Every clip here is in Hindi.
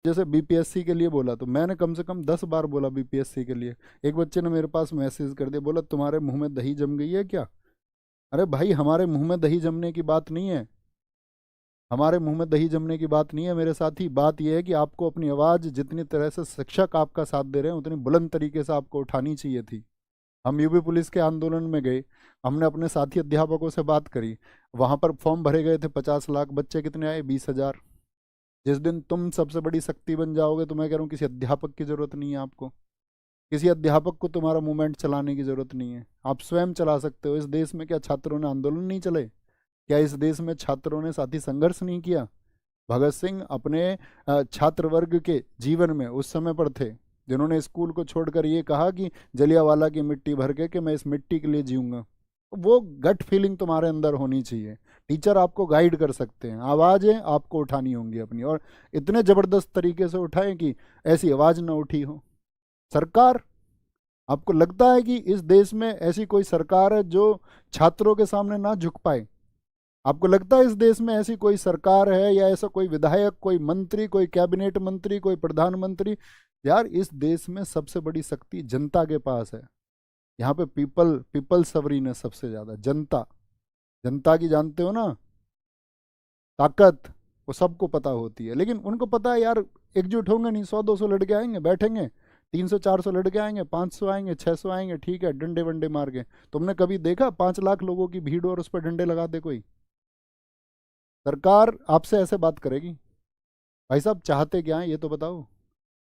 जैसे बीपीएससी के लिए बोला तो मैंने कम से कम 10 बार बोला बीपीएससी के लिए। एक बच्चे ने मेरे पास मैसेज कर दिया, बोला तुम्हारे मुंह में दही जम गई है क्या? अरे भाई, हमारे मुंह में दही जमने की बात नहीं है। हमारे मुंह में दही जमने की बात नहीं है मेरे साथी। बात यह है कि आपको अपनी आवाज़, जितनी तरह से शिक्षक आपका साथ दे रहे हैं, उतनी बुलंद तरीके से आपको उठानी चाहिए थी। हम यूपी पुलिस के आंदोलन में गए, हमने अपने साथी अध्यापकों से बात करी। वहां पर फॉर्म भरे गए थे 50 लाख, बच्चे कितने आए? 20,000। जिस दिन तुम सबसे बड़ी शक्ति बन जाओगे, तो मैं कह रहा हूँ किसी अध्यापक की जरूरत नहीं है आपको। किसी अध्यापक को तुम्हारा मूवमेंट चलाने की जरूरत नहीं है, आप स्वयं चला सकते हो। इस देश में क्या छात्रों ने आंदोलन नहीं चले? क्या इस देश में छात्रों ने साथी संघर्ष नहीं किया? भगत सिंह अपने छात्र वर्ग के जीवन में उस समय पर थे, जिन्होंने स्कूल को छोड़कर ये कहा कि जलियांवाला की मिट्टी भर के कि मैं इस मिट्टी के लिए जीऊंगा। वो गट फीलिंग तुम्हारे अंदर होनी चाहिए। टीचर आपको गाइड कर सकते हैं, आवाज़ें आपको उठानी होंगी अपनी, और इतने ज़बरदस्त तरीके से उठाएं कि ऐसी आवाज़ ना उठी हो। सरकार, आपको लगता है कि इस देश में ऐसी कोई सरकार है जो छात्रों के सामने ना झुक पाए? आपको लगता है इस देश में ऐसी कोई सरकार है, या ऐसा कोई विधायक, कोई मंत्री, कोई कैबिनेट मंत्री, कोई प्रधानमंत्री? यार, इस देश में सबसे बड़ी शक्ति जनता के पास है। यहाँ पे पीपल सवरीन है सबसे ज्यादा। जनता, जनता की जानते हो ना ताकत, वो सबको पता होती है। लेकिन उनको पता है यार, एकजुट होंगे नहीं, 100-200 लड़के आएंगे, बैठेंगे, 300-400 लड़के आएंगे, 500 आएंगे, 600 आएंगे, ठीक है, डंडे वंडे मार के। तुमने कभी देखा 5 लाख लोगों की भीड़ और उस पर डंडे लगा दे कोई? सरकार आपसे ऐसे बात करेगी? भाई साहब, चाहते क्या है ये तो बताओ।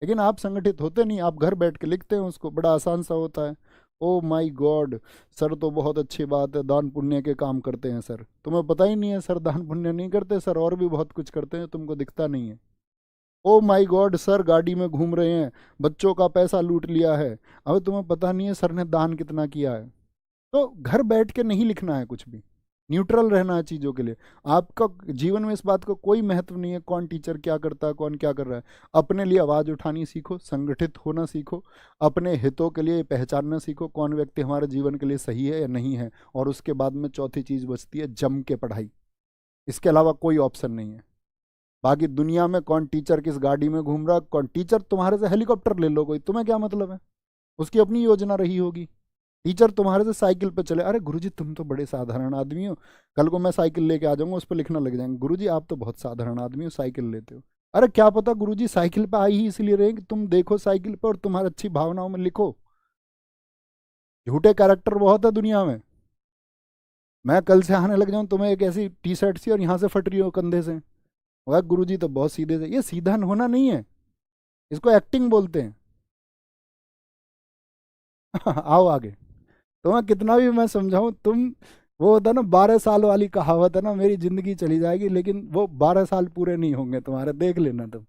लेकिन आप संगठित होते नहीं, आप घर बैठ के लिखते हैं उसको, बड़ा आसान सा होता है। ओ माई गॉड, सर तो बहुत अच्छी बात है, दान पुण्य के काम करते हैं सर। तुम्हें पता ही नहीं है सर दान पुण्य नहीं करते, सर और भी बहुत कुछ करते हैं, तुमको दिखता नहीं है। ओ माई गॉड, सर गाड़ी में घूम रहे हैं, बच्चों का पैसा लूट लिया है, अब तुम्हें पता नहीं है सर ने दान कितना किया है। तो घर बैठ के नहीं लिखना है कुछ भी, न्यूट्रल रहना है चीज़ों के लिए। आपका जीवन में इस बात का कोई महत्व नहीं है कौन टीचर क्या करता है, कौन क्या कर रहा है। अपने लिए आवाज़ उठानी सीखो, संगठित होना सीखो, अपने हितों के लिए पहचानना सीखो कौन व्यक्ति हमारे जीवन के लिए सही है या नहीं है। और उसके बाद में चौथी चीज़ बचती है, जम के पढ़ाई। इसके अलावा कोई ऑप्शन नहीं है। बाकी दुनिया में कौन टीचर किस गाड़ी में घूम रहा, कौन टीचर तुम्हारे से हेलीकॉप्टर ले लो कोई, तुम्हें क्या मतलब है? उसकी अपनी योजना रही होगी। टीचर तुम्हारे से साइकिल पे चले, अरे गुरुजी तुम तो बड़े साधारण आदमी हो, कल को मैं साइकिल लेके आ जाऊंगा, उस पर लिखना लग जाएंगे गुरुजी आप तो बहुत साधारण आदमी हो, साइकिल लेते हो। अरे क्या पता गुरुजी साइकिल पे आई ही इसलिए रहे कि तुम देखो साइकिल पे और तुम्हारी अच्छी भावनाओं में लिखो। झूठे कैरेक्टर बहुत है दुनिया में। मैं कल से आने लग जाऊं तुम्हें एक ऐसी टी शर्ट सी और यहाँ से फट रही हो कंधे से, वह गुरुजी तो बहुत सीधे से, ये सीधा होना नहीं है, इसको एक्टिंग बोलते हैं। आओ आगे। तुम्हें कितना भी मैं समझाऊं, तुम, वो होता है ना 12 साल वाली कहावत है ना, मेरी जिंदगी चली जाएगी लेकिन वो 12 साल पूरे नहीं होंगे तुम्हारे, देख लेना तुम।